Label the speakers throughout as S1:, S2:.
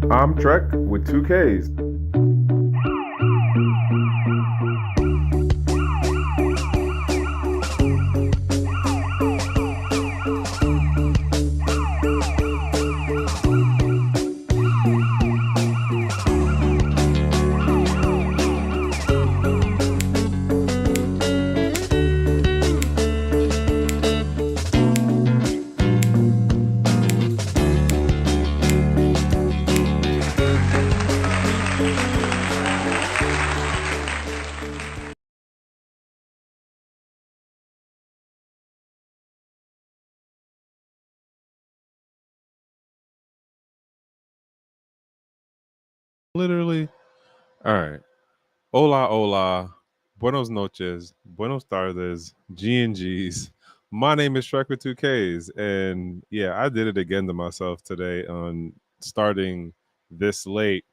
S1: I'm Trek with two Ks. Literally. All right. Hola, hola. Buenos noches. Buenos tardes. GnGs. My name is Shrek with two Ks. And yeah, I did it again to myself today on starting this late.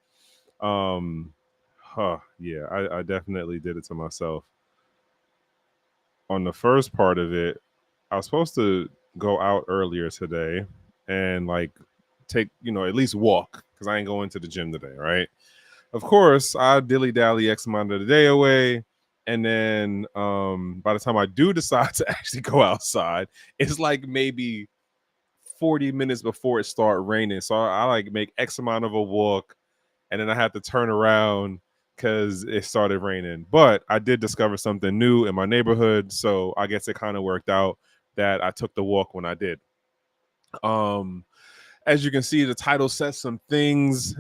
S1: Um, yeah, I definitely did it to myself. On the first part of it, I was supposed to go out earlier today and like take, at least walk because I ain't going to the gym today, right? Of course, I dilly dally X amount of the day away. And then by the time I do decide to actually go outside, it's like maybe 40 minutes before it start raining. So I like make X amount of a walk and then I had to turn around because it started raining. But I did discover something new in my neighborhood. So I guess it kind of worked out that I took the walk when I did. Um, as you can see, the title says some things.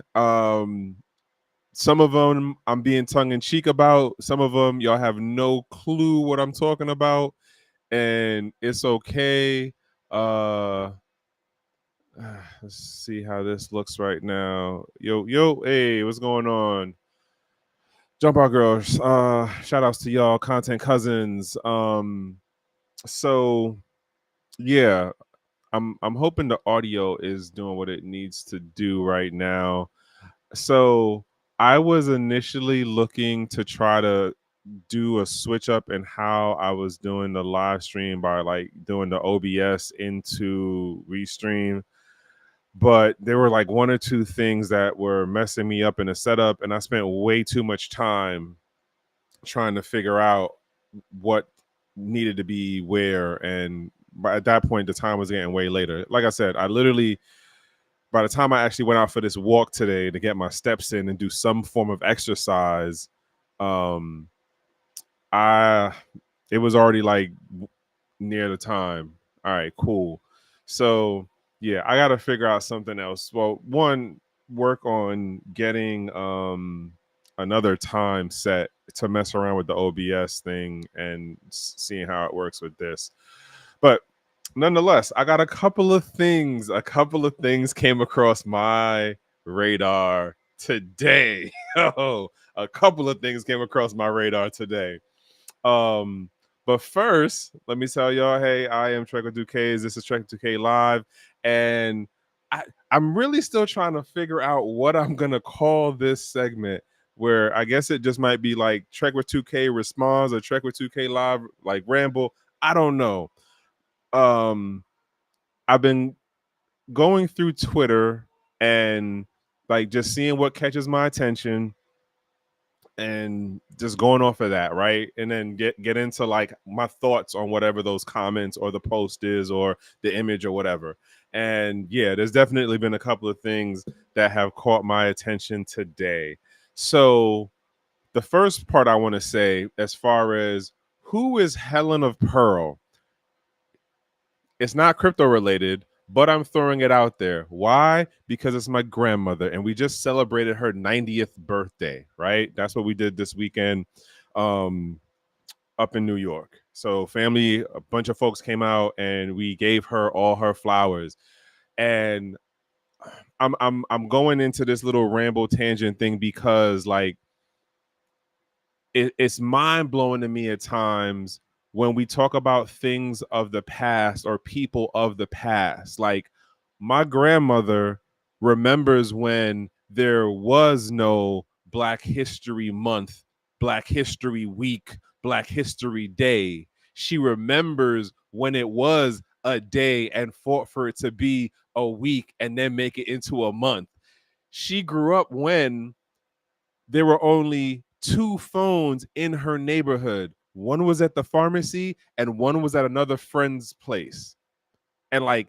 S1: Some of them I'm being tongue in cheek about. Some of them y'all have no clue what I'm talking about, and it's okay. Uh, let's see how this looks right now. Yo, hey, what's going on? Jump out girls. Shout outs to y'all, content cousins. So yeah, I'm hoping the audio is doing what it needs to do right now. So I was initially looking to try to do a switch up in how I was doing the live stream by like doing the OBS into Restream. But there were like one or two things that were messing me up in the setup, and I spent way too much time trying to figure out what needed to be where. And at that point, the time was getting way later. Like I said, I literally by the time I actually went out for this walk today to get my steps in and do some form of exercise, um, I it was already like near the time. All right, cool. So yeah, I got to figure out something else. Well, one, work on getting another time set to mess around with the OBS thing and seeing how it works with this. But nonetheless, I got a couple of things. A couple of things came across my radar today. Oh, a couple of things came across my radar today. Um, but first, let me tell y'all, hey, I am Trek with 2Ks. This is Trek with 2K Live. And I'm really still trying to figure out what I'm going to call this segment, where I guess it just might be like Trek with 2K Responds or Trek with 2K Live, like Ramble. I don't know. I've been going through Twitter and like just seeing what catches my attention and just going off of that, right? And then get into like my thoughts on whatever those comments or the post is or the image or whatever. And yeah, there's definitely been a couple of things that have caught my attention today. So the first part I want to say, as far as who is Helen of Pearl, it's not crypto related, but I'm throwing it out there. Why? Because it's my grandmother, and we just celebrated her 90th birthday, right? That's what we did this weekend um, up in New York. So family, a bunch of folks came out and we gave her all her flowers. And I'm going into this little ramble tangent thing because like it's mind blowing to me at times when we talk about things of the past or people of the past. Like my grandmother remembers when there was no Black History Month, Black History Week, Black History Day. She remembers when it was a day and fought for it to be a week and then make it into a month. she grew up when there were only two phones in her neighborhood. One was at the pharmacy and one was at another friend's place. And like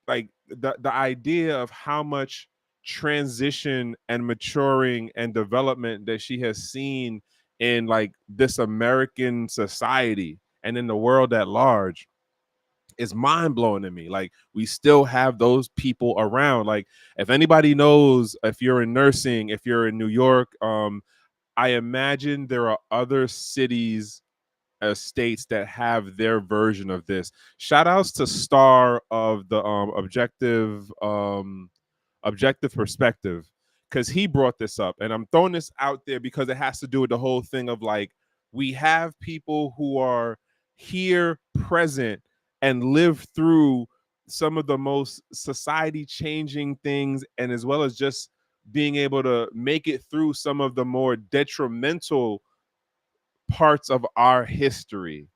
S1: the idea of how much transition and maturing and development that she has seen in like this American society and in the world at large is mind blowing to me. Like we still have those people around. Like if anybody knows, if you're in nursing, if you're in New York, I imagine there are other cities, states that have their version of this. Shout outs to Star of the objective perspective, because he brought this up, and I'm throwing this out there because it has to do with the whole thing of like we have people who are here present and live through some of the most society changing things, and as well as just being able to make it through some of the more detrimental parts of our history.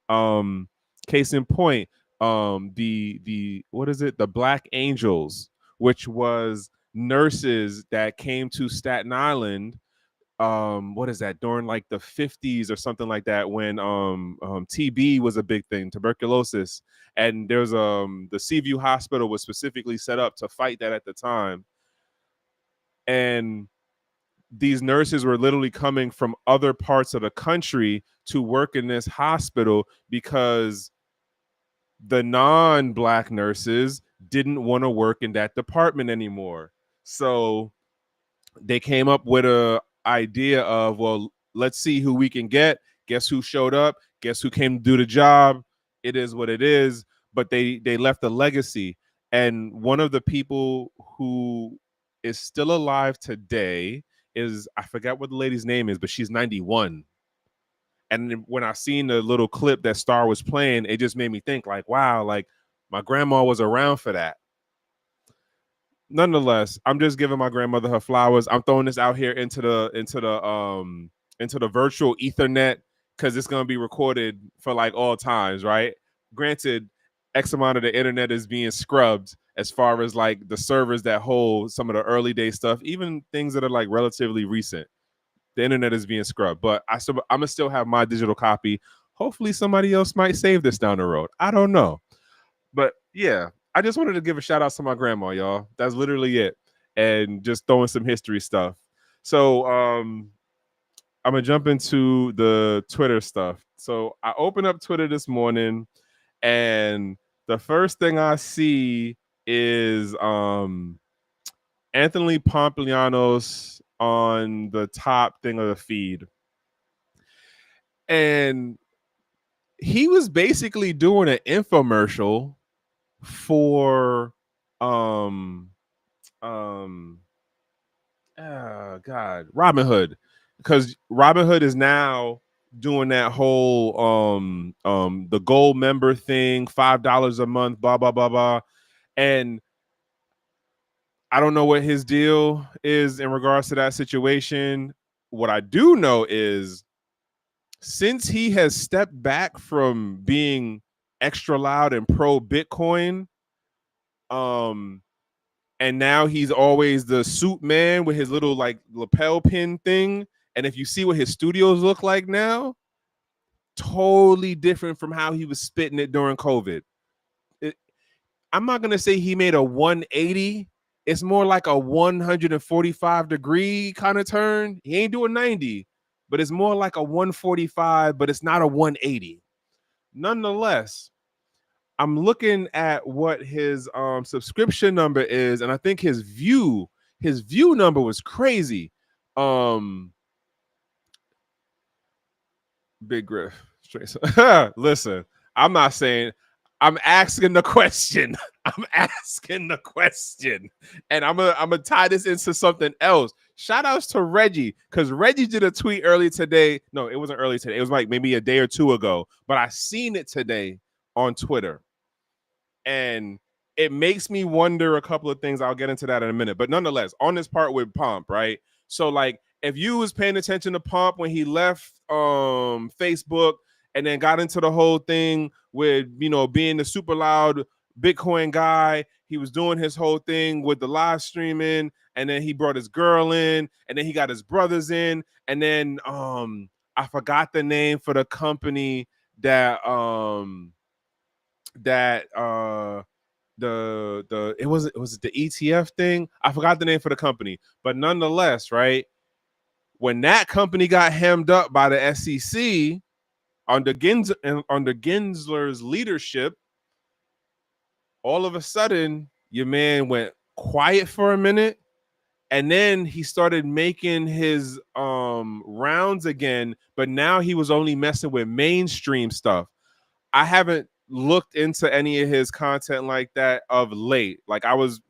S1: Um, Case in point, the what is it? The Black Angels, which was nurses that came to Staten Island. What is that, during like the 50s or something like that, when TB was a big thing, tuberculosis, and there's the Seaview Hospital was specifically set up to fight that at the time, and these nurses were literally coming from other parts of the country to work in this hospital because the non-Black nurses didn't want to work in that department anymore. So they came up with a idea of, well, let's see who we can get. Guess who showed up? Guess who came to do the job? It is what it is. But they left a legacy. And one of the people who is still alive today is, I forgot what the lady's name is, but she's 91. And when I seen the little clip that Star was playing, it just made me think like, wow, like my grandma was around for that. Nonetheless, I'm just giving my grandmother her flowers. I'm throwing this out here into the virtual ethernet, because it's gonna be recorded for like all times, right? Granted, X amount of the internet is being scrubbed as far as like the servers that hold some of the early day stuff, even things that are like relatively recent. The internet is being scrubbed, but I'm gonna still have my digital copy. Hopefully, somebody else might save this down the road. I don't know. But yeah, I just wanted to give a shout out to my grandma, y'all. That's literally it. And just throwing some history stuff. So I'm gonna jump into the Twitter stuff. So I opened up Twitter this morning, and the first thing I see is Anthony Pomplianos on the top thing of the feed. And he was basically doing an infomercial for um God, Robinhood, because Robinhood is now doing that whole the gold member thing, $5 a month, blah blah blah blah. And I don't know what his deal is in regards to that situation. What I do know is, since he has stepped back from being extra loud and pro Bitcoin, um and now he's always the suit man with his little like lapel pin thing. And if you see what his studios look like now, totally different from how he was spitting it during COVID. I'm not gonna say he made a 180. It's more like a 145-degree kind of turn. He ain't doing 90, but it's more like a 145, but it's not a 180. Nonetheless, I'm looking at what his subscription number is, and I think his view number was crazy. Big Griff. Listen, I'm not saying, I'm asking the question. I'm asking the question. And I'm gonna tie this into something else. Shout outs to Reggie, because Reggie did a tweet early today. No, it wasn't early today. It was like maybe a day or two ago, but I seen it today on Twitter. And it makes me wonder a couple of things. I'll get into that in a minute. But nonetheless, on this part with Pomp, right? So like, if you was paying attention to Pomp when he left Facebook and then got into the whole thing with, being the super loud Bitcoin guy, he was doing his whole thing with the live streaming, and then he brought his girl in, and then he got his brothers in, and then I forgot the name for the company that that the it was the ETF thing. I forgot the name for the company, but nonetheless, right? When that company got hemmed up by the SEC under Gensler's leadership, all of a sudden your man went quiet for a minute, and then he started making his rounds again, but now he was only messing with mainstream stuff. I haven't looked into any of his content like that of late. Like, I was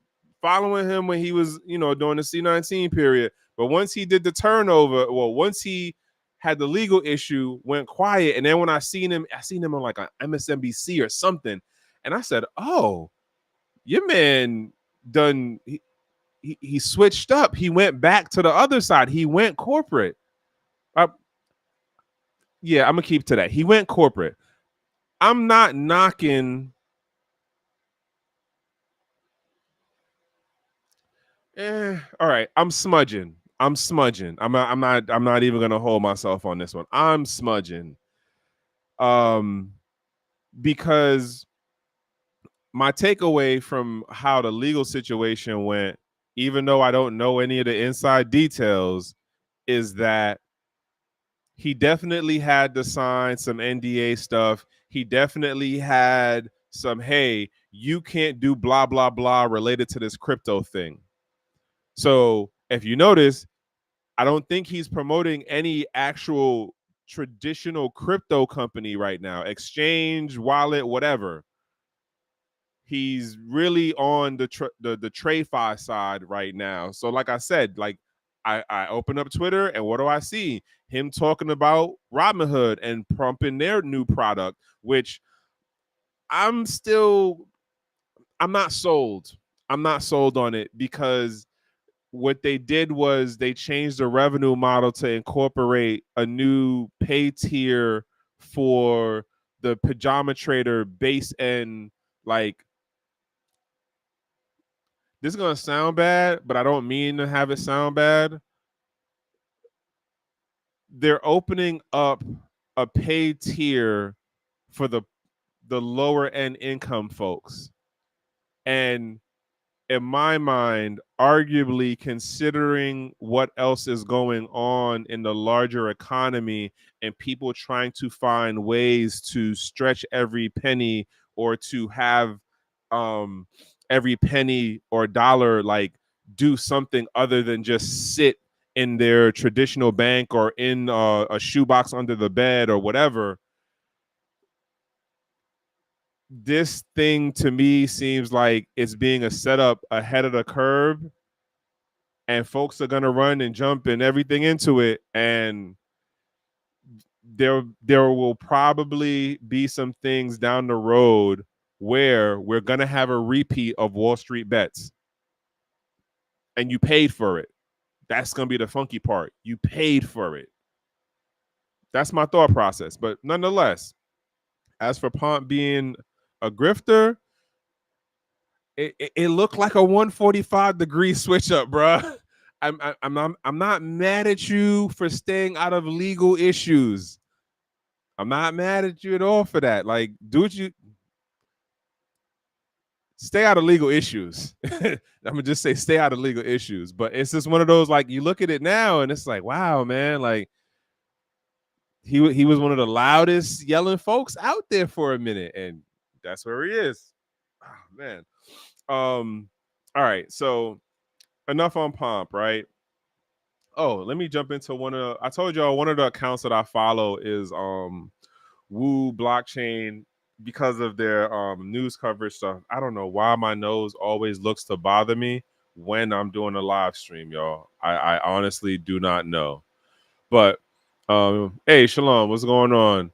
S1: following him when he was, during the C19 period. But once he did the turnover, well, once he had the legal issue, went quiet. And then when I seen him on like a MSNBC or something. And I said, oh, your man done, he switched up. He went back to the other side. He went corporate. Yeah, I'm going to keep to that. He went corporate. I'm not knocking. All right. I'm smudging. I'm not even gonna hold myself on this one. I'm smudging. Um, because my takeaway from how the legal situation went, even though I don't know any of the inside details, is that he definitely had to sign some NDA stuff. He definitely had some, hey, you can't do blah blah blah related to this crypto thing. So if you notice, I don't think he's promoting any actual traditional crypto company right now, exchange, wallet, whatever. He's really on the TradeFi side right now. So, like I said, like I open up Twitter, and what do I see? Him talking about Robinhood and pumping their new product, which I'm still I'm not sold. I'm not sold on it, because what they did was they changed the revenue model to incorporate a new pay tier for the pajama trader base. And like, this is gonna sound bad, but I don't mean to have it sound bad. They're opening up a pay tier for the lower end income folks. And in my mind, arguably, considering what else is going on in the larger economy and people trying to find ways to stretch every penny, or to have every penny or dollar like do something other than just sit in their traditional bank or in a shoebox under the bed or whatever. This thing to me seems like it's being a setup ahead of the curve, and folks are going to run and jump and everything into it, and there will probably be some things down the road where we're going to have a repeat of Wall Street bets, and you paid for it. That's going to be the funky part. You paid for it. That's my thought process. But nonetheless, as for Pomp being a grifter, it looked like a 145-degree switch up, bro. I'm not mad at you for staying out of legal issues. I'm not mad at you at all for that. Like, do what you stay out of legal issues. I'm gonna just say stay out of legal issues. But it's just one of those, like, you look at it now and it's like, wow, man, like he was one of the loudest yelling folks out there for a minute, and that's where he is. Oh, man. All right, so enough on Pomp, right? Oh, let me jump into I told y'all one of the accounts that I follow is Woo Blockchain, because of their news coverage stuff. I don't know why my nose always looks to bother me when I'm doing a live stream, y'all. I honestly do not know. But hey, Shalom, what's going on?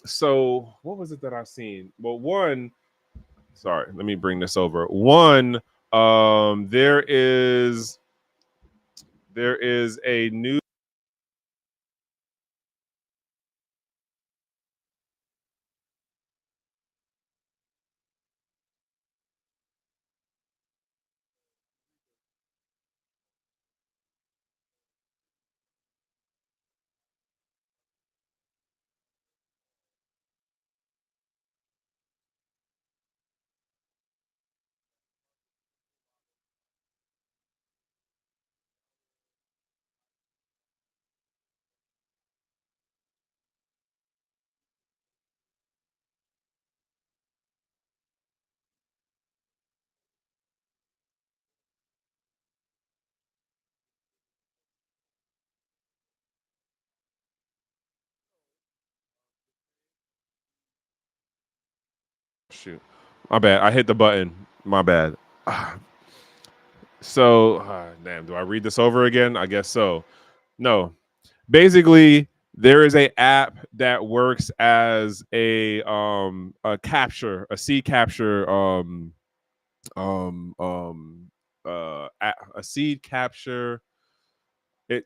S1: So what was it that I seen? Well, sorry, let me bring this over. There is a new shoot. My bad. I hit the button. My bad. So, damn, do I read this over again? I guess so. No. Basically, there is a app that works as a capture, a seed capture a seed capture. it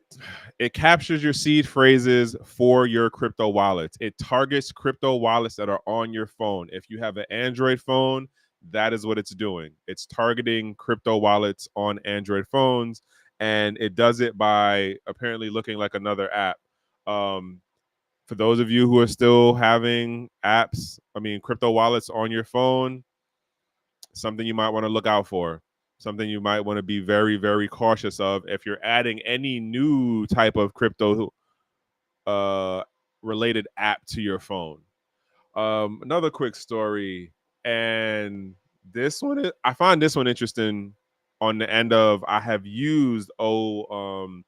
S1: it captures your seed phrases for your crypto wallets. It targets crypto wallets that are on your phone. If you have an Android phone, that is what it's doing. It's targeting crypto wallets on Android phones, and it does it by apparently looking like another app. Um, for those of you who are still having crypto wallets on your phone, something you might want to look out for, something you might want to be very, very cautious of if you're adding any new type of crypto uh, related app to your phone. Another quick story, and I find this one interesting on the end of I have used OKX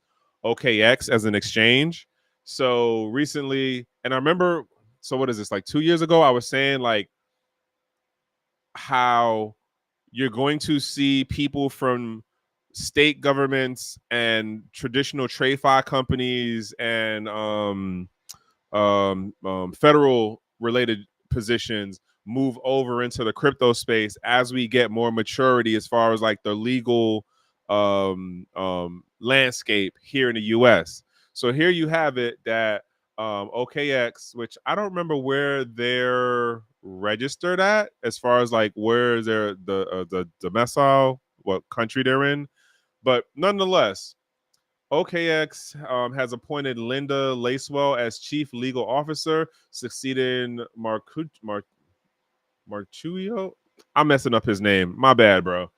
S1: as an exchange. So recently, and I remember, so what is this, like 2 years ago, I was saying like how you're going to see people from state governments and traditional TradFi companies and federal related positions move over into the crypto space as we get more maturity as far as like the legal landscape here in the US. So here you have it that OKX, which I don't remember where they're registered at as far as like where they're the domicile, what country they're in, but nonetheless, OKX has appointed Linda Lacewell as chief legal officer, succeeding Marchuio. I'm messing up his name. My bad, bro.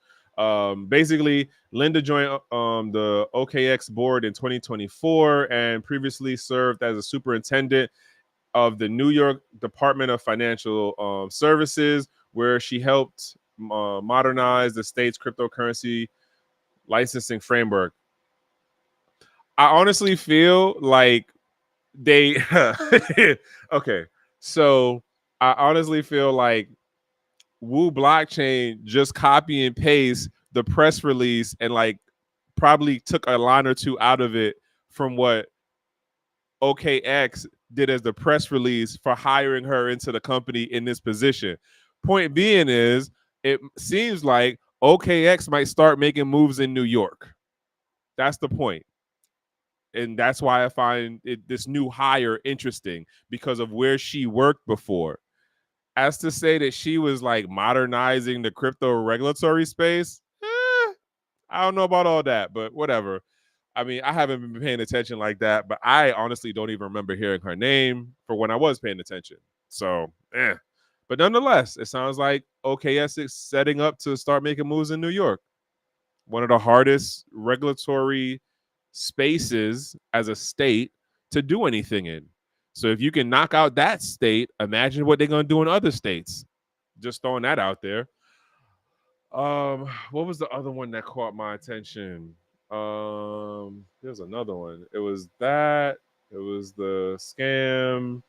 S1: Basically, Linda joined the OKX board in 2024 and previously served as a superintendent of the New York Department of Financial Services, where she helped modernize the state's cryptocurrency licensing framework. I honestly feel like they okay. So I honestly feel like Woo Blockchain just copy and paste the press release and like probably took a line or two out of it from what OKX did as the press release for hiring her into the company in this position. Point being is, it seems like OKX might start making moves in New York. That's the point. And that's why I find this new hire interesting because of where she worked before. As to say that she was like modernizing the crypto regulatory space, I don't know about all that, but whatever. I mean, I haven't been paying attention like that, but I honestly don't even remember hearing her name for when I was paying attention. So, But nonetheless, it sounds like OKS is setting up to start making moves in New York, one of the hardest regulatory spaces as a state to do anything in. So if you can knock out that state, imagine what they're going to do in other states. Just throwing that out there. What was the other one that caught my attention? There's another one. It was that. It was the scam.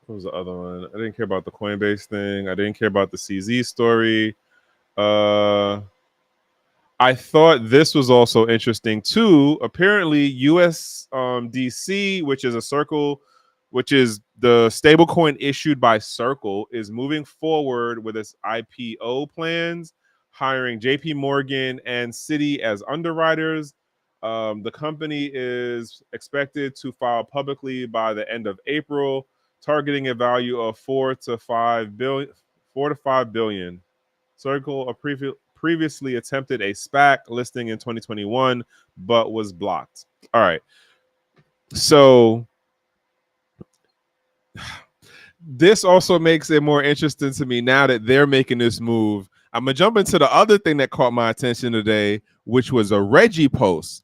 S1: What was the other one? I didn't care about the Coinbase thing. I didn't care about the CZ story. I thought this was also interesting too. Apparently, USDC, which is which is the stablecoin issued by Circle, is moving forward with its IPO plans, hiring JP Morgan and Citi as underwriters. The company is expected to file publicly by the end of April, targeting a value of 4 to 5 billion. Circle previously attempted a SPAC listing in 2021, but was blocked. All right. So this also makes it more interesting to me now that they're making this move. I'm going to jump into the other thing that caught my attention today, which was a Reggie post.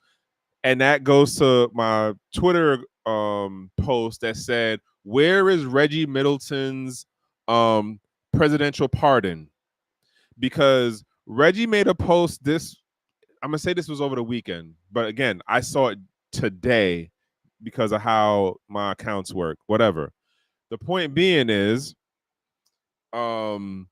S1: And that goes to my Twitter post that said, "Where is Reggie Middleton's presidential pardon?" Because Reggie made a post I'm gonna say this was over the weekend, but again, I saw it today because of how my accounts work. Whatever. The point being is, um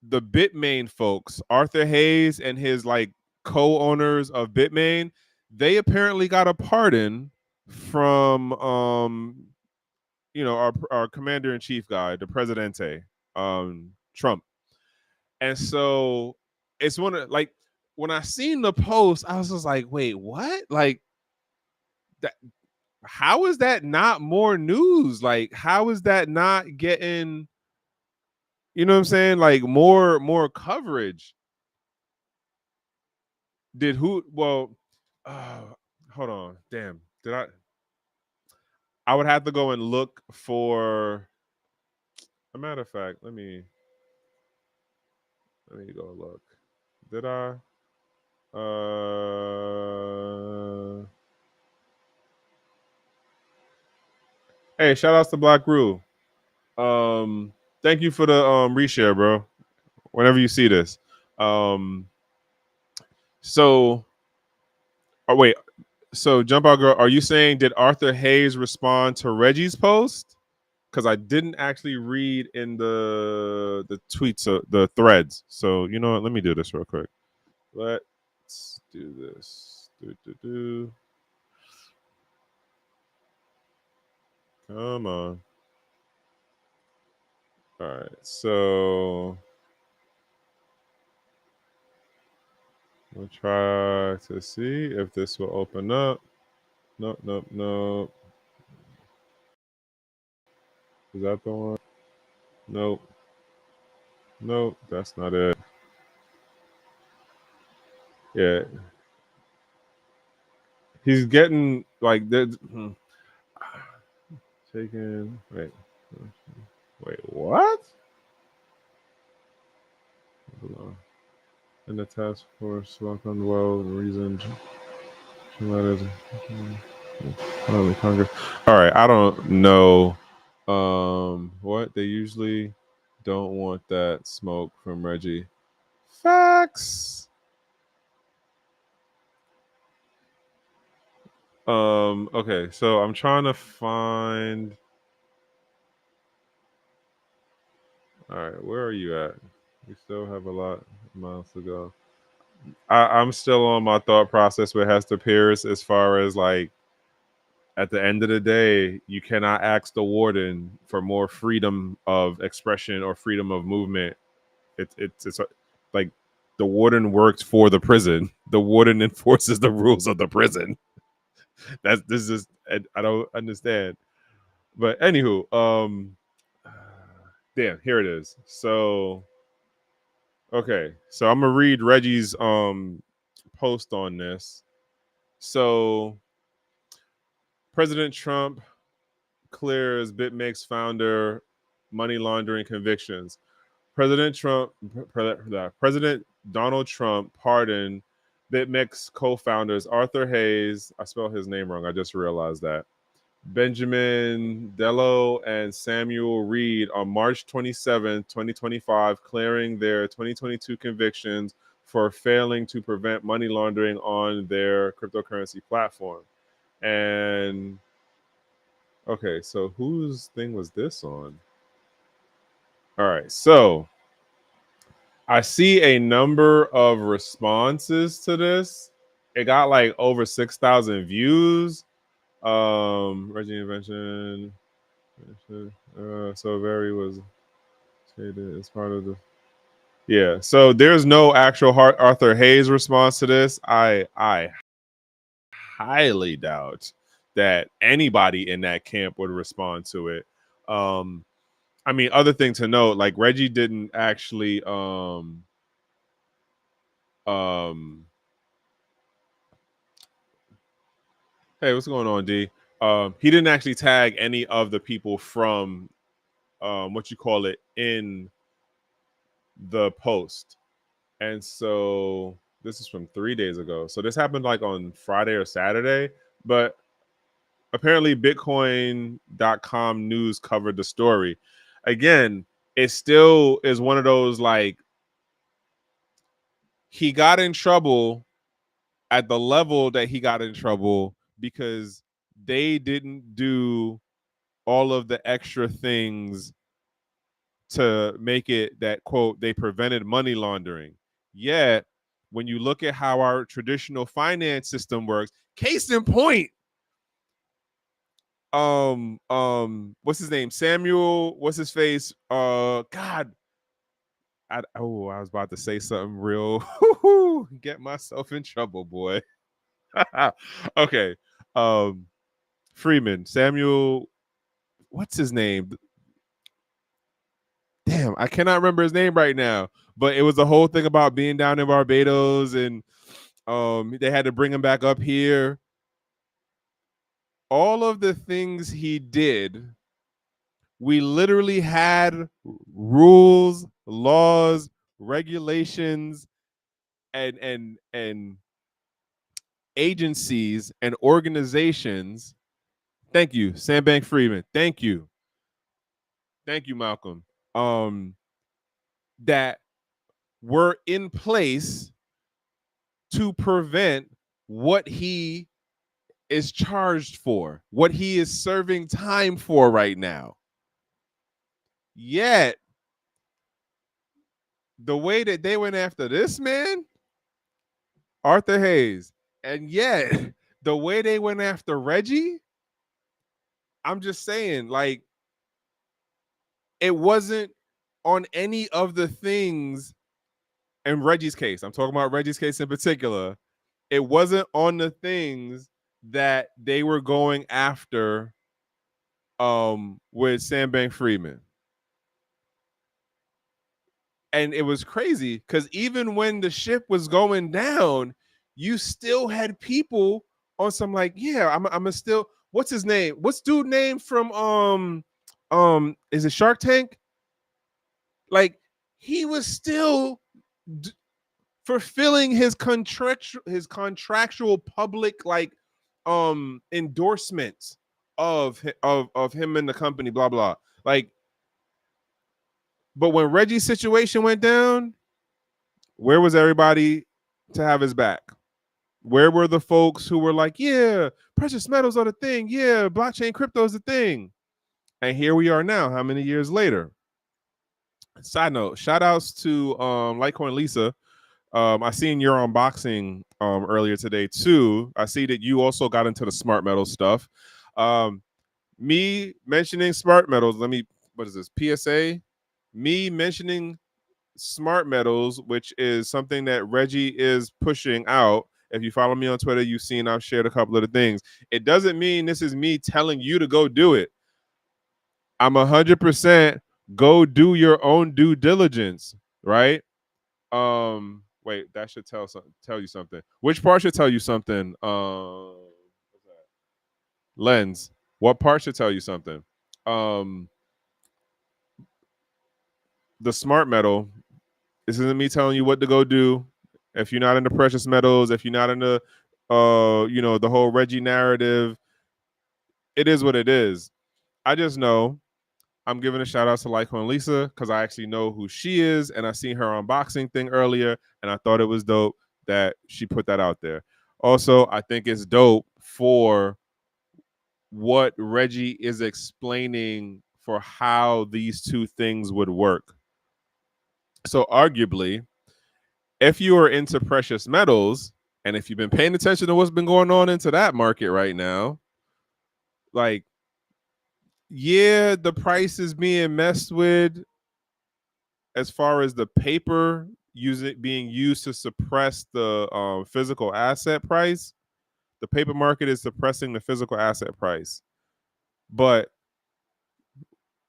S1: the Bitmain folks, Arthur Hayes and his like co-owners of Bitmain, they apparently got a pardon from our commander in chief guy, the Presidente, Trump. And so it's one of like when I seen the post, I was just like, wait, what? Like that, how is that not more news? Like, how is that not getting, you know what I'm saying? Like more coverage. Did who well uh hold on. Damn. Did I would have to go and look for a matter of fact, let me go look. Did I? Hey, shout outs to Black Rule. Thank you for the reshare, bro. Whenever you see this. Um so oh wait, so jump out girl, are you saying did Arthur Hayes respond to Reggie's post? Because I didn't actually read in the tweets, the threads. So you know what? Let me do this real quick. Let's do this. Come on. All right. So we'll try to see if this will open up. Nope, nope, nope. Is that the one? Nope. Nope, that's not it. Yeah. He's getting like taken. Wait. Wait, what? Hold on. And the task force welcomed well reasoned letters. Congress. All right, I don't know. What they usually don't want that smoke from Reggie. Facts. Okay, so I'm trying to find. All right, where are you at? We still have a lot of miles to go. I'm still on my thought process with Hester Pierce as far as like at the end of the day, you cannot ask the warden for more freedom of expression or freedom of movement. It's like the warden works for the prison. The warden enforces the rules of the prison. That's this is I don't understand. But anywho, damn, here it is. So okay, so I'm gonna read Reggie's post on this. So President Trump clears BitMEX founder money laundering convictions. President Donald Trump pardoned BitMEX co-founders Arthur Hayes. I spelled his name wrong. I just realized that. Benjamin Dello and Samuel Reed on March 27, 2025, clearing their 2022 convictions for failing to prevent money laundering on their cryptocurrency platform. And okay, so whose thing was this on? All right, so I see a number of responses to this. It got like over 6,000 views. Reggie invention. So very was stated as part of the. Yeah, so there's no actual Arthur Hayes response to this. I highly doubt that anybody in that camp would respond to it. I mean, other thing to note, like Reggie didn't actually um hey, what's going on, D? He didn't actually tag any of the people from what you call it in the post. And so this is from 3 days ago. So this happened like on Friday or Saturday, but apparently Bitcoin.com news covered the story. Again, it still is one of those like he got in trouble at the level that he got in trouble because they didn't do all of the extra things to make it that, quote, they prevented money laundering. Yet, when you look at how our traditional finance system works, case in point, what's his name? Samuel, what's his face? God, I was about to say something real. Get myself in trouble, boy. Okay. Um, Freeman, Samuel, what's his name? Damn, I cannot remember his name right now. But it was the whole thing about being down in Barbados, and they had to bring him back up here. All of the things he did, we literally had rules, laws, regulations, and agencies and organizations. Thank you, Sandbank Freeman. Thank you, Malcolm. That were in place to prevent what he is charged for, what he is serving time for right now. Yet, the way that they went after this man, Arthur Hayes, and yet the way they went after Reggie, I'm just saying, like, it wasn't on any of the things in Reggie's case. I'm talking about Reggie's case in particular. It wasn't on the things that they were going after with Sandbank Freeman. And it was crazy because even when the ship was going down, you still had people on some like, yeah, I'm a still, what's his name? What's dude name from is it Shark Tank? Like, he was still fulfilling his contractual public, like, endorsements of him and the company, blah blah. Like, but when Reggie's situation went down, where was everybody to have his back? Where were the folks who were like, yeah, precious metals are the thing, yeah, blockchain crypto is the thing? And here we are now, how many years later? Side note, shout outs to Litecoin Lisa. I seen your unboxing earlier today too. I see that you also got into the smart metal stuff. Me mentioning smart metals, what is this, PSA? Me mentioning smart metals, which is something that Reggie is pushing out. If you follow me on Twitter, you've seen I've shared a couple of the things. It doesn't mean this is me telling you to go do it. I'm 100% go do your own due diligence, right? Wait, that should tell you something. Which part should tell you something? Lens. What part should tell you something? The smart metal. This isn't me telling you what to go do. If you're not into precious metals, if you're not into the whole Reggie narrative, it is what it is. I just know I'm giving a shout out to Litecoin Lisa because I actually know who she is, and I seen her unboxing thing earlier, and I thought it was dope that she put that out there. Also, I think it's dope for what Reggie is explaining for how these two things would work. So arguably, if you are into precious metals, and if you've been paying attention to what's been going on into that market right now, like, yeah, the price is being messed with as far as the paper being used to suppress the physical asset price. The paper market is suppressing the physical asset price. But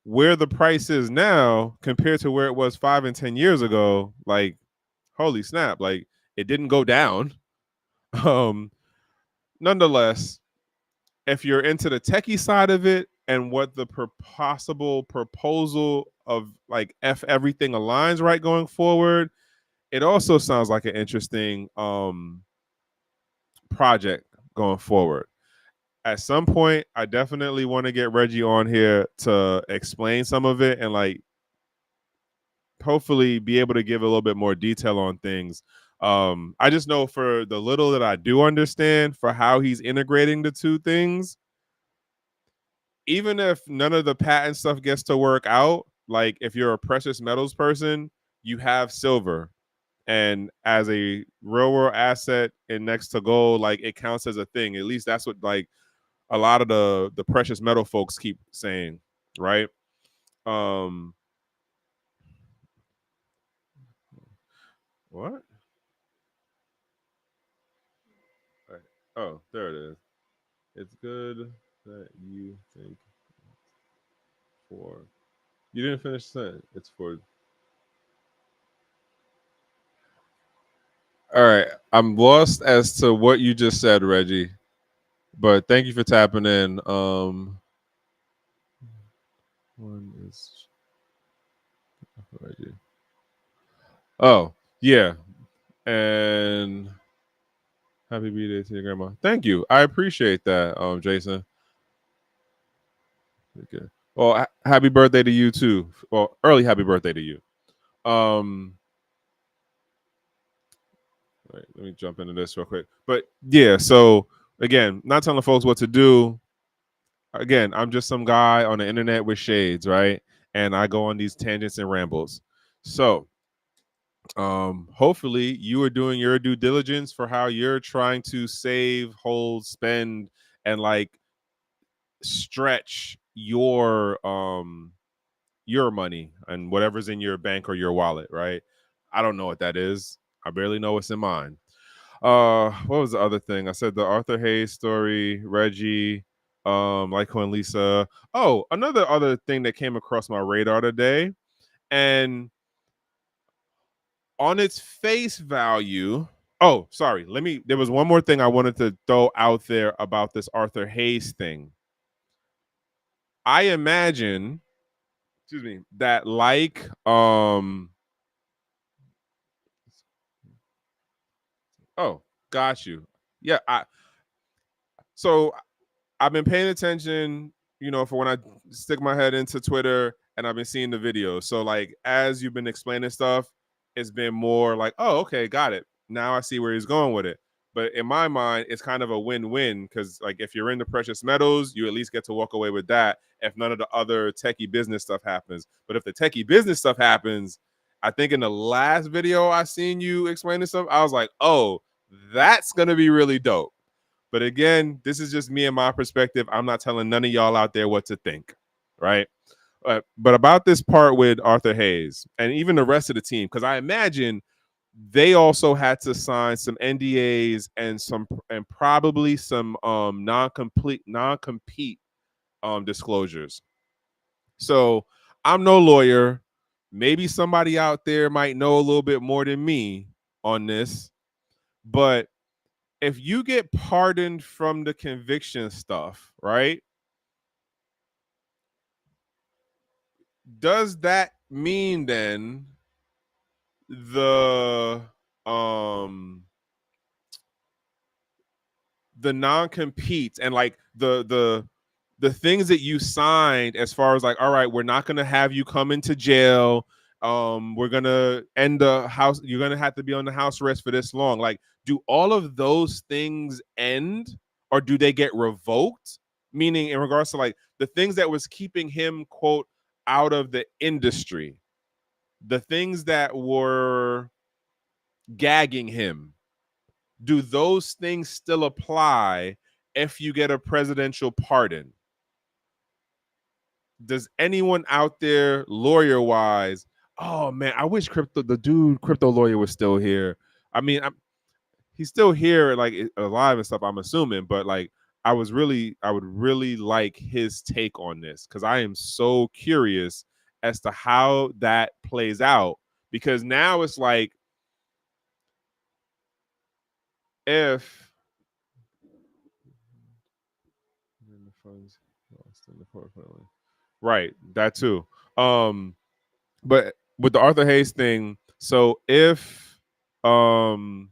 S1: where the price is now compared to where it was 5 and 10 years ago, like, holy snap, like, it didn't go down. Nonetheless, if you're into the techie side of it and what the possible proposal of, like, F everything aligns right going forward, it also sounds like an interesting project going forward. At some point, I definitely want to get Reggie on here to explain some of it and, like, hopefully be able to give a little bit more detail on things. I just know for the little that I do understand for how he's integrating the two things, even if none of the patent stuff gets to work out, like if you're a precious metals person, you have silver, and as a real world asset and next to gold, like it counts as a thing. At least that's what like a lot of the precious metal folks keep saying, right? Um, what? Right. Oh, there it is. It's good that you think for. You didn't finish saying it's for. All right, I'm lost as to what you just said, Reggie. But thank you for tapping in. One is Reggie. Oh yeah, and happy birthday to your grandma. Thank you. I appreciate that, Jason. Okay. Well, happy birthday to you too. Well, early happy birthday to you. Um, right, let me jump into this real quick. But yeah, so again, not telling folks what to do. Again, I'm just some guy on the internet with shades, right? And I go on these tangents and rambles. So, hopefully you are doing your due diligence for how you're trying to save, hold, spend, and like stretch your money and whatever's in your bank or your wallet, right? I don't know what that is. I barely know what's in mine. What was the other thing? I said the Arthur Hayes story, Reggie, like when Lisa. Oh, another other thing that came across my radar today, and on its face value. Oh, sorry. Let me. There was one more thing I wanted to throw out there about this Arthur Hayes thing. I imagine, excuse me, that like oh, got you. Yeah, so I've been paying attention, for when I stick my head into Twitter and I've been seeing the videos. So like as you've been explaining stuff, it's been more like, oh, okay, got it. Now I see where he's going with it. But in my mind, it's kind of a win-win because like if you're into precious metals, you at least get to walk away with that if none of the other techie business stuff happens. But if the techie business stuff happens, I think in the last video I seen you explaining stuff, I was like, oh, that's gonna be really dope. But again, this is just me and my perspective. I'm not telling none of y'all out there what to think, right? But about this part with Arthur Hayes and even the rest of the team, because I imagine they also had to sign some NDAs and probably some non-compete disclosures. So I'm no lawyer. Maybe somebody out there might know a little bit more than me on this, but if you get pardoned from the conviction stuff, right? Does that mean then the um the non-competes and like the things that you signed as far as like, all right, we're not gonna have you come into jail. We're gonna end the house, you're gonna have to be on the house arrest for this long. Like, do all of those things end or do they get revoked? Meaning in regards to like the things that was keeping him, quote, out of the industry, the things that were gagging him, do those things still apply if you get a presidential pardon? Does anyone out there, lawyer wise, oh man, I wish crypto lawyer was still here. I mean, he's still here, like alive and stuff, I'm assuming, but like I would really like his take on this because I am so curious as to how that plays out. Because now it's like, if the funds lost in the portfolio. Right, that too. But with the Arthur Hayes thing, so um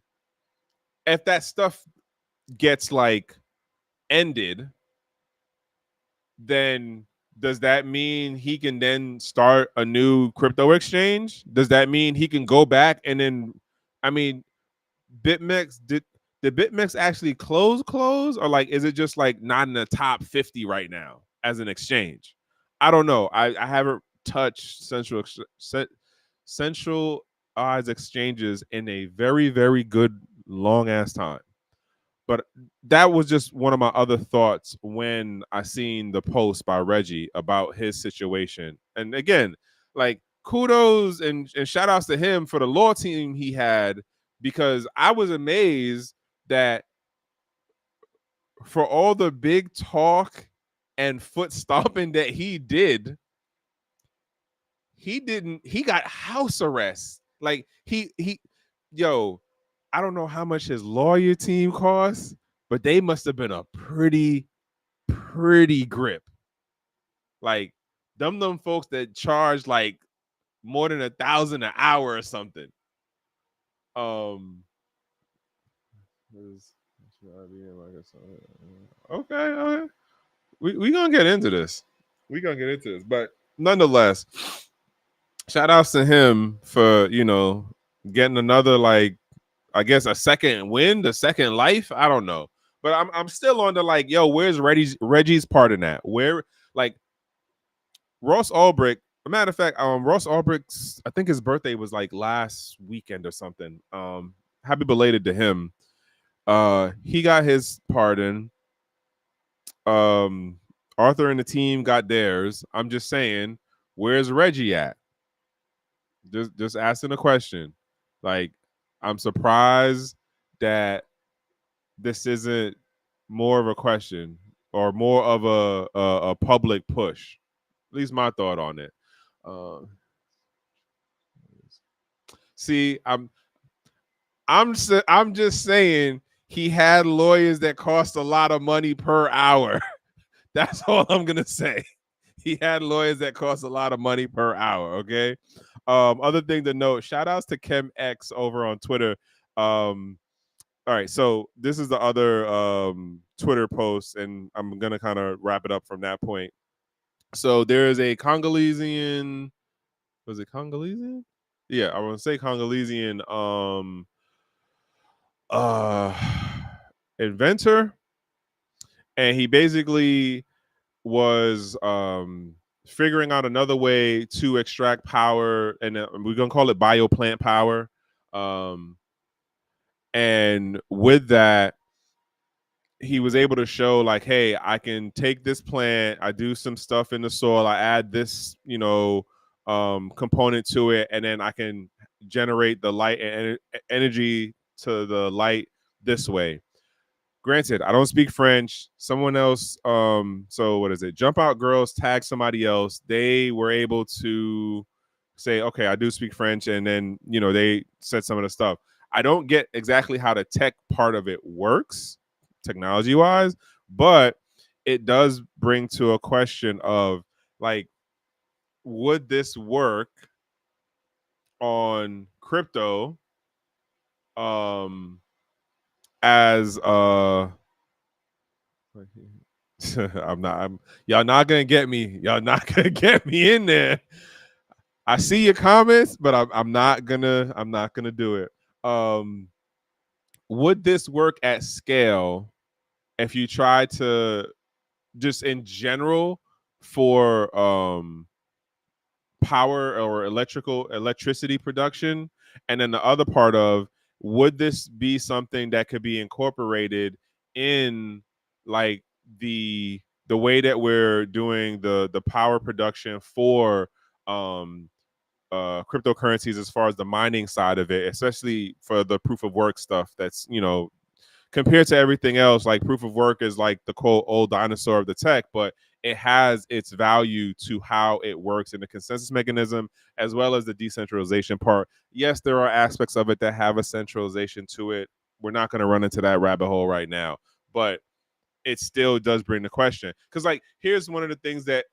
S1: if that stuff gets like ended, then does that mean he can then start a new crypto exchange? Does that mean he can go back and then, I mean, BitMEX did BitMEX actually close, or like is it just like not in the top 50 right now as an exchange? I don't know. I haven't touched centralized exchanges in a very, very good long ass time. But that was just one of my other thoughts when I seen the post by Reggie about his situation. And again, like kudos and shout outs to him for the law team he had, because I was amazed that for all the big talk and foot stomping that he got house arrest. Like yo, I don't know how much his lawyer team costs, but they must have been a pretty grip. Like them folks that charge like more than $1,000 an hour or something. Um okay. We gonna get into this. But nonetheless, shout outs to him for, getting another, like, I guess a second win, the second life. I don't know. But I'm still on the, like, yo, where's Reggie's part in that? Where, like, Ross Ulbricht, a matter of fact, Ross Ulbricht's, I think his birthday was like last weekend or something. Happy belated to him. He got his pardon. Um, Arthur and the team got theirs. I'm just saying, where's Reggie at? Just asking a question. Like, I'm surprised that this isn't more of a question or more of a public push. At least my thought on it. Uh, see, I'm just saying he had lawyers that cost a lot of money per hour. That's all I'm gonna say. He had lawyers that cost a lot of money per hour. Okay. Other thing to note, shout outs to Chem X over on Twitter. All right, so this is the other Twitter post, and I'm gonna kind of wrap it up from that point. So there is a Congolesian. Was it Congolesian? Yeah, I want to say Congolesian uh inventor, and he basically was figuring out another way to extract power, and we're gonna call it bioplant power. Um, and with that, he was able to show, like, hey, I can take this plant, I do some stuff in the soil, I add this, component to it, and then I can generate the light and energy to the light this way. Granted, I don't speak French. Someone else, so what is it? Jump Out Girls tagged somebody else. They were able to say, okay, I do speak French, and then they said some of the stuff. I don't get exactly how the tech part of it works, technology wise, but it does bring to a question of, like, would this work on crypto as y'all not gonna get me. Y'all not gonna get me in there. I see your comments, but I'm not gonna do it. Would this work at scale if you try to, just in general, for power or electricity production? And then the other part of, would this be something that could be incorporated in, like, the way that we're doing the power production for cryptocurrencies, as far as the mining side of it, especially for the proof of work stuff? That's, compared to everything else, like, proof of work is like the quote old dinosaur of the tech, but it has its value to how it works in the consensus mechanism, as well as the decentralization part. Yes, there are aspects of it that have a centralization to it. We're not going to run into that rabbit hole right now, but it still does bring the question. Because, like, here's one of the things that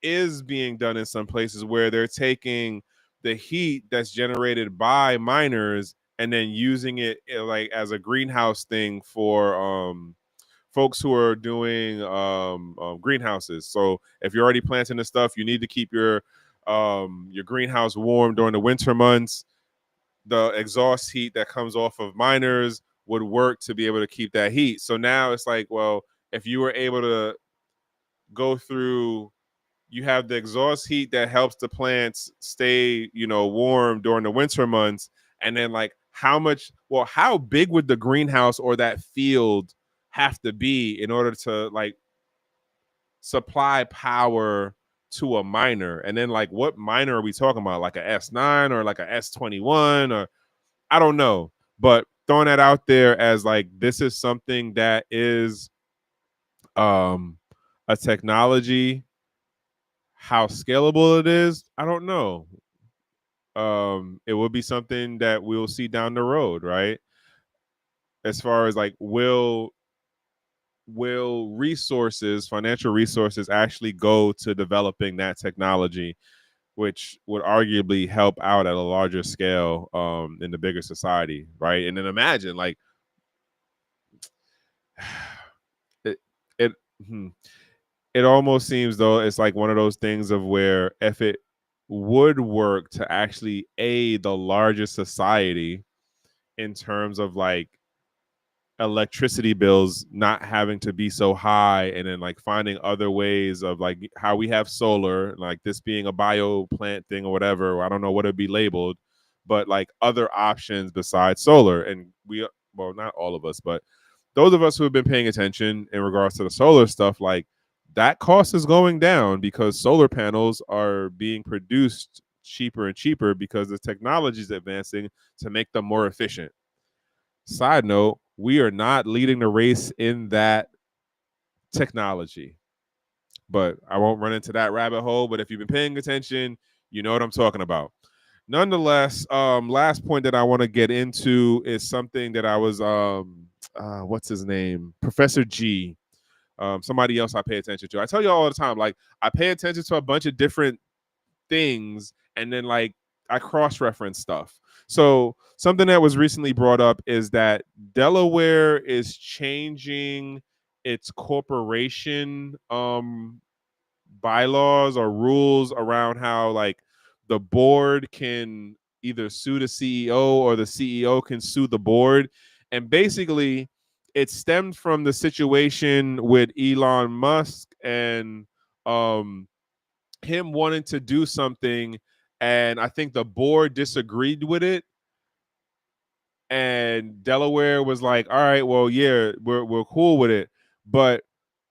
S1: is being done in some places, where they're taking the heat that's generated by miners and then using it, like, as a greenhouse thing for folks who are doing greenhouses. So if you're already planting this stuff, you need to keep your greenhouse warm during the winter months. The exhaust heat that comes off of miners would work to be able to keep that heat. So now it's like, well, if you were able to go through you have the exhaust heat that helps the plants stay, warm during the winter months. And then like how big would the greenhouse or that field have to be in order to like supply power to a miner? And then like what miner are we talking about? Like a S9 or like a S21, or I don't know. But throwing that out there as like this is something that is a technology. How scalable it is, I don't know. It will be something that we'll see down the road, right? As far as like will resources, financial resources, actually go to developing that technology, which would arguably help out at a larger scale in the bigger society, right? And then imagine like it it hmm, it almost seems though it's like one of those things of where if it would work to actually aid the larger society in terms of like electricity bills not having to be so high, and then like finding other ways of like how we have solar, like this being a bio plant thing or whatever, or I don't know what it'd be labeled, but like other options besides solar. And well, not all of us, but those of us who have been paying attention in regards to the solar stuff, like that cost is going down because solar panels are being produced cheaper and cheaper because the technology is advancing to make them more efficient. Side note, we are not leading the race in that technology, but I won't run into that rabbit hole. But if you've been paying attention, you know what I'm talking about. Nonetheless, last point that I want to get into is something that I was, what's his name? Professor G. Somebody else I pay attention to. I tell you all the time, like I pay attention to a bunch of different things, and then like I cross-reference stuff. So something that was recently brought up is that Delaware is changing its corporation bylaws or rules around how like the board can either sue the CEO or the CEO can sue the board. And basically it stemmed from the situation with Elon Musk and um him wanting to do something, and I think the board disagreed with it, and Delaware was like, all right, well, yeah, we're cool with it. But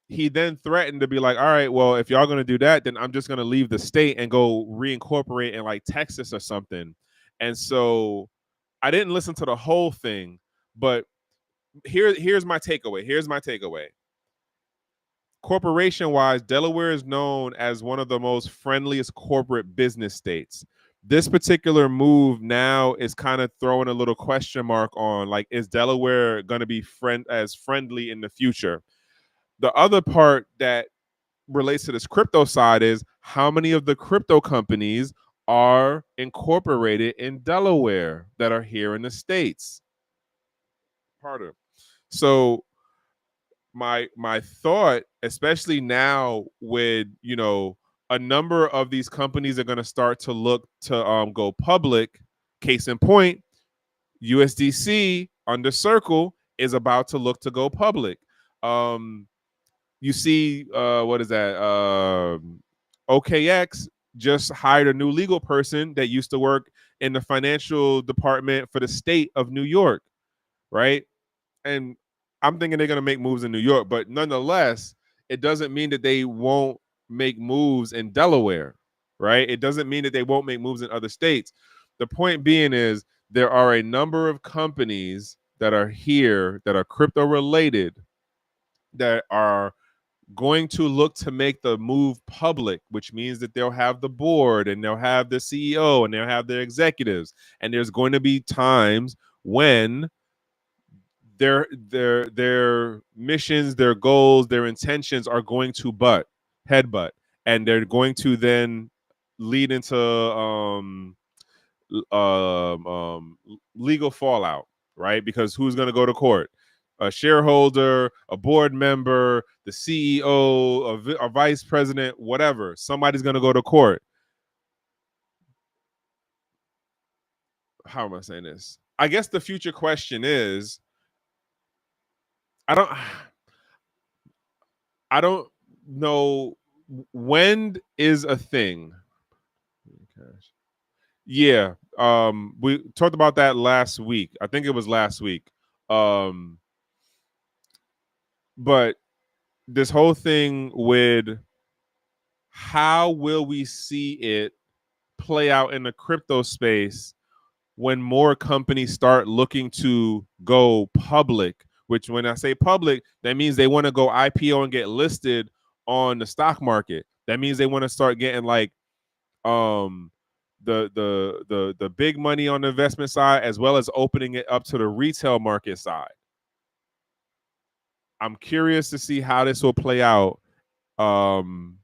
S1: he then threatened to be like, all right, well, if y'all gonna do that, then I'm just gonna leave the state and go reincorporate in like Texas or something. And so I didn't listen to the whole thing, but here's my takeaway. Here's my takeaway. Corporation wise, Delaware is known as one of the most friendliest corporate business states. This particular move now is kind of throwing a little question mark on like, is Delaware going to be as friendly in the future? The other part that relates to this crypto side is how many of the crypto companies are incorporated in Delaware that are here in the States? Harder. So my thought, especially now with a number of these companies are going to start to look to go public. Case in point, USDC under Circle is about to look to go public. You see, what is that? OKX just hired a new legal person that used to work in the financial department for the state of New York, right? And I'm thinking they're going to make moves in New York, but nonetheless, it doesn't mean that they won't make moves in Delaware, right? It doesn't mean that they won't make moves in other states. The point being is there are a number of companies that are here that are crypto related that are going to look to make the move public, which means that they'll have the board and they'll have the CEO and they'll have their executives. And there's going to be times when their missions, their goals, their intentions are going to headbutt, and they're going to then lead into legal fallout, right? Because who's going to go to court? A shareholder, a board member, the CEO, a vice president, whatever. Somebody's going to go to court. How am I saying this? I guess the future question is, I don't I don't know When is a thing. Yeah. We talked about that last week. I think it was last week. Um, but this whole thing with how will we see it play out in the crypto space when more companies start looking to go public, which when I say public, that means they want to go IPO and get listed on the stock market. That means they want to start getting like um the big money on the investment side as well as opening it up to the retail market side. I'm curious to see how this will play out um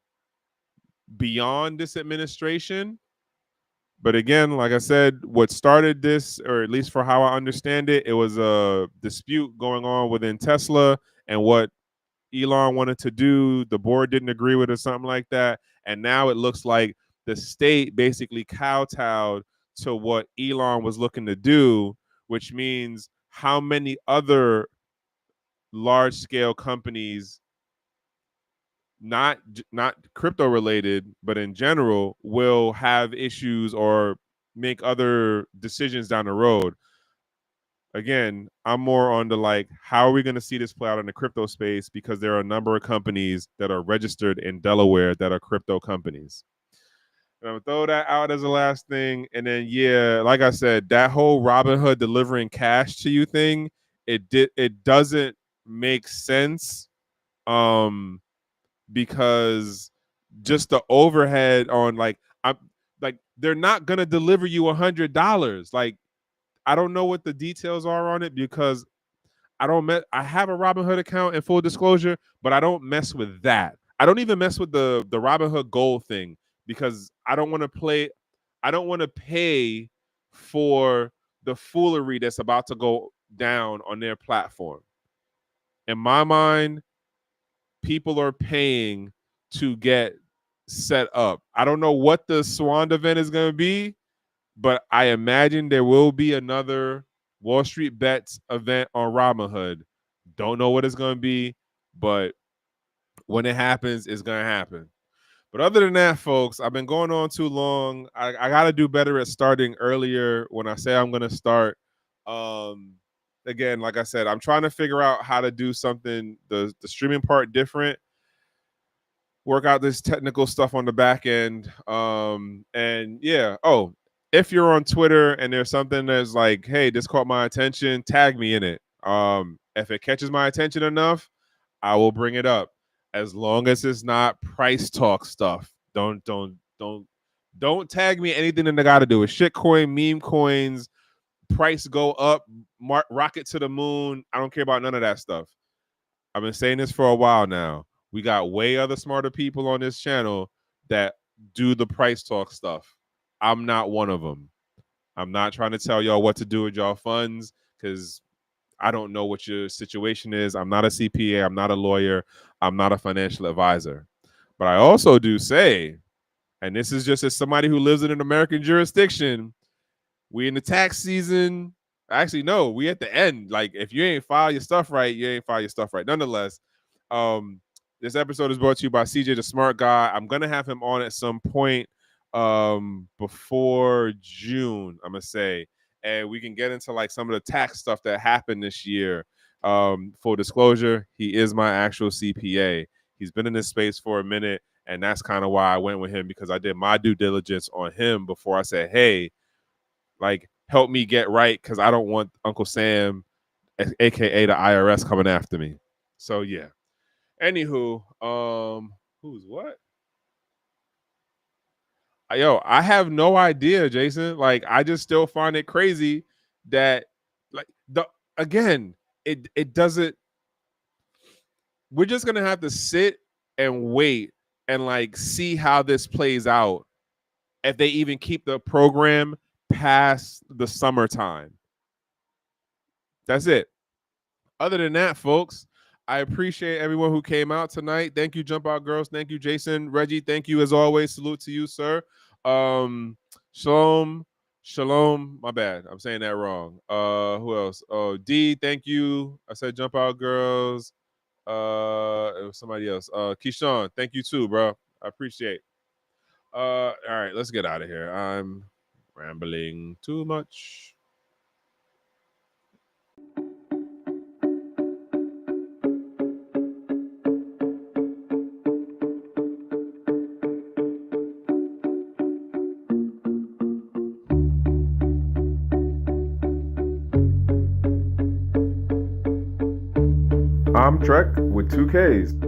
S1: beyond this administration. But again, like I said, what started this, or at least for how I understand it, it was a dispute going on within Tesla and what Elon wanted to do. The board didn't agree with or something like that. And now it looks like the state basically kowtowed to what Elon was looking to do, which means how many other large scale companies, not crypto related, but in general, will have issues or make other decisions down the road. Again, I'm more on the like, how are we going to see this play out in the crypto space? Because there are a number of companies that are registered in Delaware that are crypto companies. And I'm gonna throw that out as the last thing. And then, yeah, like I said, that whole Robinhood delivering cash to you thing, it doesn't make sense. Um, because just the overhead on like I'm like they're not gonna deliver you $100. Like I don't know what the details are on it because I have a Robinhood account in full disclosure, but I don't mess with that. I don't even mess with the Robinhood Gold thing because I don't want to pay for the foolery that's about to go down on their platform. In my mind, people are paying to get set up. I don't know what the Swan event is going to be, but I imagine there will be another Wall Street Bets event on Robinhood. Don't know what it's going to be, but when it happens, it's going to happen. But other than that, folks, I've been going on too long. I got to do better at starting earlier when I say I'm going to start. Um, Again, like I said, I'm trying to figure out how to do something, the streaming part different, work out this technical stuff on the back end. And yeah. Oh, if you're on Twitter and there's something that's like, hey, this caught my attention, tag me in it. If it catches my attention enough, I will bring it up. As long as it's not price talk stuff. Don't tag me anything that I gotta do with shitcoin, meme coins, price go up, rocket to the moon. I don't care about none of that stuff. I've been saying this for a while now. We got way other smarter people on this channel that do the price talk stuff. I'm not one of them. I'm not trying to tell y'all what to do with y'all funds because I don't know what your situation is. I'm not a CPA. I'm not a lawyer. I'm not a financial advisor. But I also do say, and this is just as somebody who lives in an American jurisdiction, we in the tax season. Actually, no, we at the end. Like, if you ain't file your stuff right, you ain't file your stuff right. Nonetheless, um, this episode is brought to you by CJ the Smart Guy. I'm gonna have him on at some point before June, I'm gonna say, and we can get into like some of the tax stuff that happened this year. Full disclosure, he is my actual CPA. He's been in this space for a minute, and that's kind of why I went with him because I did my due diligence on him before I said, hey, like help me get right because I don't want Uncle Sam, aka the IRS, coming after me. So yeah. Anywho, who's what? Yo, I have no idea, Jason. Like, I just still find it crazy that, like, the again, it doesn't. We're just gonna have to sit and wait and like see how this plays out if they even keep the program past the summertime. That's it. Other than that, folks, I appreciate everyone who came out tonight. Thank you, Jump Out Girls. Thank you, Jason. Reggie, thank you as always. Salute to you, sir. Shalom. Shalom. My bad. I'm saying that wrong. Who else? Oh, D, thank you. I said Jump Out Girls. It was somebody else. Keyshawn, thank you too, bro. I appreciate. All right, let's get out of here. I'm rambling too much. I'm Trek with two Ks.